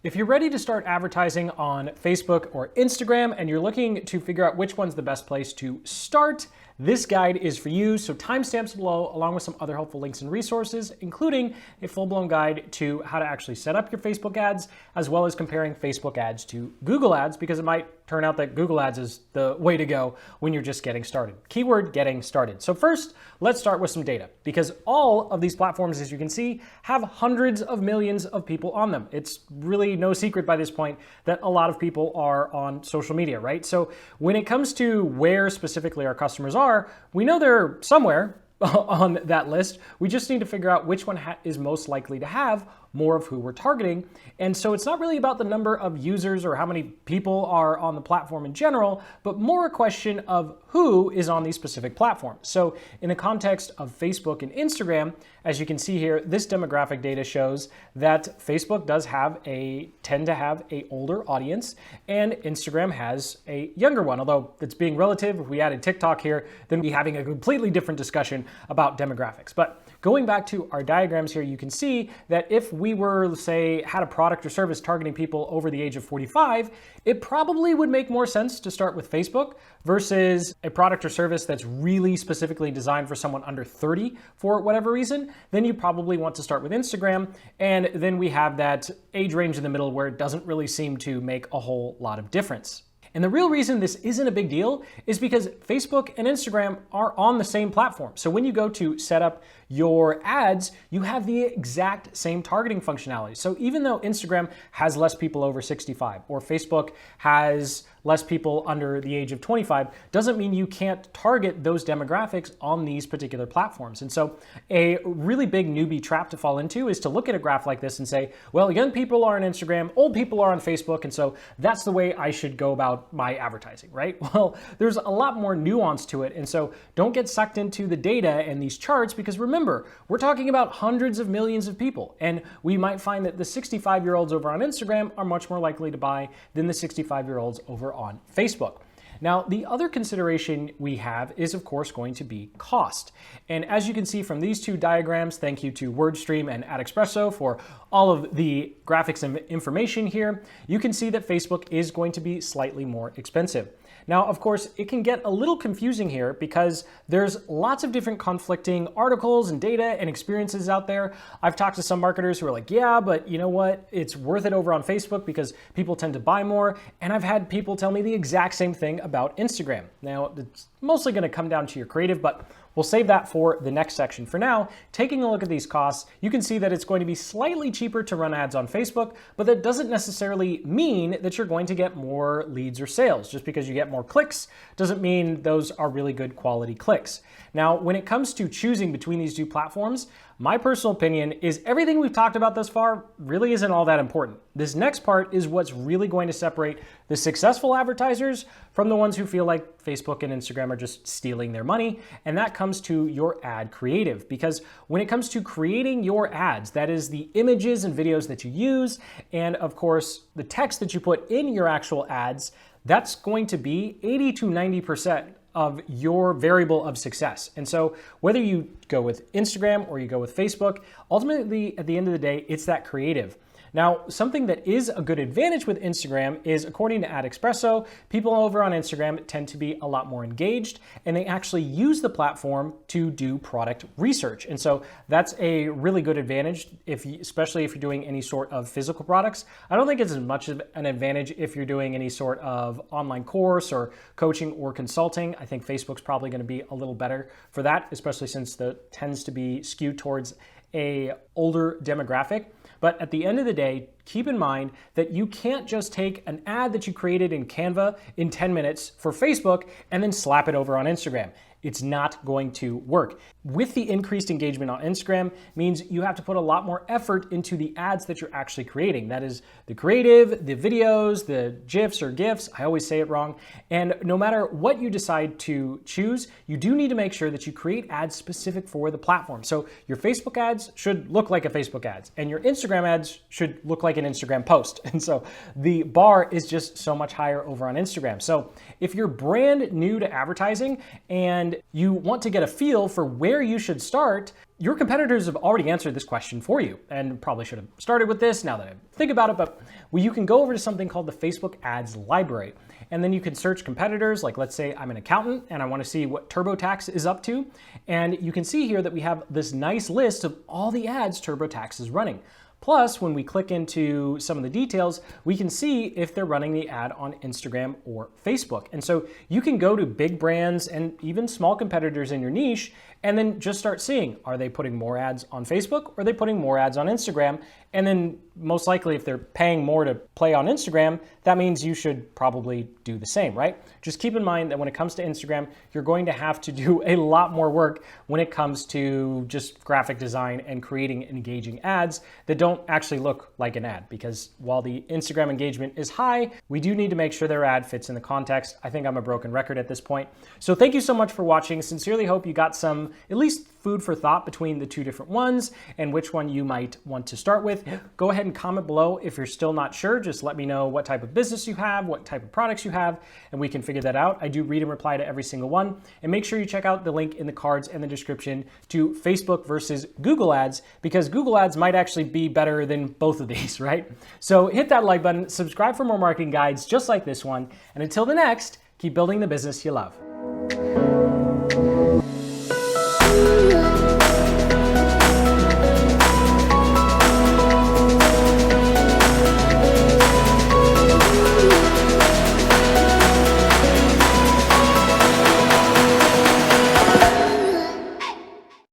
If you're ready to start advertising on Facebook or Instagram and you're looking to figure out which one's the best place to start, this guide is for you. So timestamps below, along with some other helpful links and resources, including a full-blown guide to how to actually set up your Facebook ads, as well as comparing Facebook ads to Google ads, because it might turn out that Google ads is the way to go when you're just getting started. Keyword getting started. So first, let's start with some data, because all of these platforms, as you can see, have hundreds of millions of people on them. It's really no secret by this point that a lot of people are on social media, right? So when it comes to where specifically our customers are, we know they're somewhere on that list. We just need to figure out which one is most likely to have more of who we're targeting. And so it's not really about the number of users or how many people are on the platform in general, but more a question of who is on these specific platforms. So in the context of Facebook and Instagram, as you can see here, this demographic data shows that Facebook does tend to have a older audience, and Instagram has a younger one. Although it's being relative, if we added TikTok here, then we'd be having a completely different discussion about demographics. But going back to our diagrams here, you can see that if we were, say, had a product or service targeting people over the age of 45, it probably would make more sense to start with Facebook versus a product or service that's really specifically designed for someone under 30 for whatever reason. Then you probably want to start with Instagram. And then we have that age range in the middle where it doesn't really seem to make a whole lot of difference. And the real reason this isn't a big deal is because Facebook and Instagram are on the same platform. So when you go to set up your ads, you have the exact same targeting functionality. So even though Instagram has less people over 65 or Facebook has less people under the age of 25, doesn't mean you can't target those demographics on these particular platforms. And so a really big newbie trap to fall into is to look at a graph like this and say, well, young people are on Instagram, old people are on Facebook, and so that's the way I should go about my advertising, right? Well, there's a lot more nuance to it. And so don't get sucked into the data and these charts, because remember, we're talking about hundreds of millions of people. And we might find that the 65-year-olds over on Instagram are much more likely to buy than the 65-year-olds over on Facebook. Now, the other consideration we have is, of course, going to be cost. And as you can see from these two diagrams, thank you to WordStream and AdExpresso for all of the graphics and information here, you can see that Facebook is going to be slightly more expensive. Now, of course, it can get a little confusing here because there's lots of different conflicting articles and data and experiences out there. I've talked to some marketers who are like, yeah, but you know what? It's worth it over on Facebook because people tend to buy more. And I've had people tell me the exact same thing about Instagram. Now, it's mostly going to come down to your creative, but we'll save that for the next section. For now, taking a look at these costs, you can see that it's going to be slightly cheaper to run ads on Facebook, but that doesn't necessarily mean that you're going to get more leads or sales. Just because you get more clicks doesn't mean those are really good quality clicks. Now, when it comes to choosing between these two platforms, my personal opinion is everything we've talked about thus far really isn't all that important. This next part is what's really going to separate the successful advertisers from the ones who feel like Facebook and Instagram are just stealing their money, and that comes to your ad creative. Because when it comes to creating your ads, that is the images and videos that you use, and of course, the text that you put in your actual ads, that's going to be 80 to 90% of your variable of success. And so whether you go with Instagram or you go with Facebook, ultimately at the end of the day, it's that creative. Now, something that is a good advantage with Instagram is, according to AdExpresso, people over on Instagram tend to be a lot more engaged, and they actually use the platform to do product research. And so that's a really good advantage, especially if you're doing any sort of physical products. I don't think it's as much of an advantage if you're doing any sort of online course or coaching or consulting. I think Facebook's probably going to be a little better for that, especially since it tends to be skewed towards a older demographic. But at the end of the day, keep in mind that you can't just take an ad that you created in Canva in 10 minutes for Facebook and then slap it over on Instagram. It's not going to work. With the increased engagement on Instagram means you have to put a lot more effort into the ads that you're actually creating. That is the creative, the videos, the GIFs or GIFs. I always say it wrong. And no matter what you decide to choose, you do need to make sure that you create ads specific for the platform. So your Facebook ads should look like a Facebook ads, and your Instagram ads should look like an Instagram post. And so the bar is just so much higher over on Instagram. So if you're brand new to advertising and and you want to get a feel for where you should start, your competitors have already answered this question for you, and probably should have started with this now that I think about it, but you can go over to something called the Facebook Ads Library, and then you can search competitors. Like, let's say I'm an accountant and I want to see what TurboTax is up to, and you can see here that we have this nice list of all the ads TurboTax is running. Plus, when we click into some of the details, we can see if they're running the ad on Instagram or Facebook. And so you can go to big brands and even small competitors in your niche and then just start seeing, are they putting more ads on Facebook or are they putting more ads on Instagram? And then most likely if they're paying more to play on Instagram, that means you should probably do the same, right? Just keep in mind that when it comes to Instagram, you're going to have to do a lot more work when it comes to just graphic design and creating engaging ads that don't actually look like an ad, because while the Instagram engagement is high, we do need to make sure their ad fits in the context. I think I'm a broken record at this point. So thank you so much for watching. Sincerely hope you got some, at least food for thought between the two different ones and which one you might want to start with. Go ahead and comment below if you're still not sure. Just let me know what type of business you have, what type of products you have, and we can figure that out. I do read and reply to every single one. And make sure you check out the link in the cards and the description to Facebook versus Google Ads, because Google Ads might actually be better than both of these, right? So hit that like button, subscribe for more marketing guides just like this one, and until the next, keep building the business you love.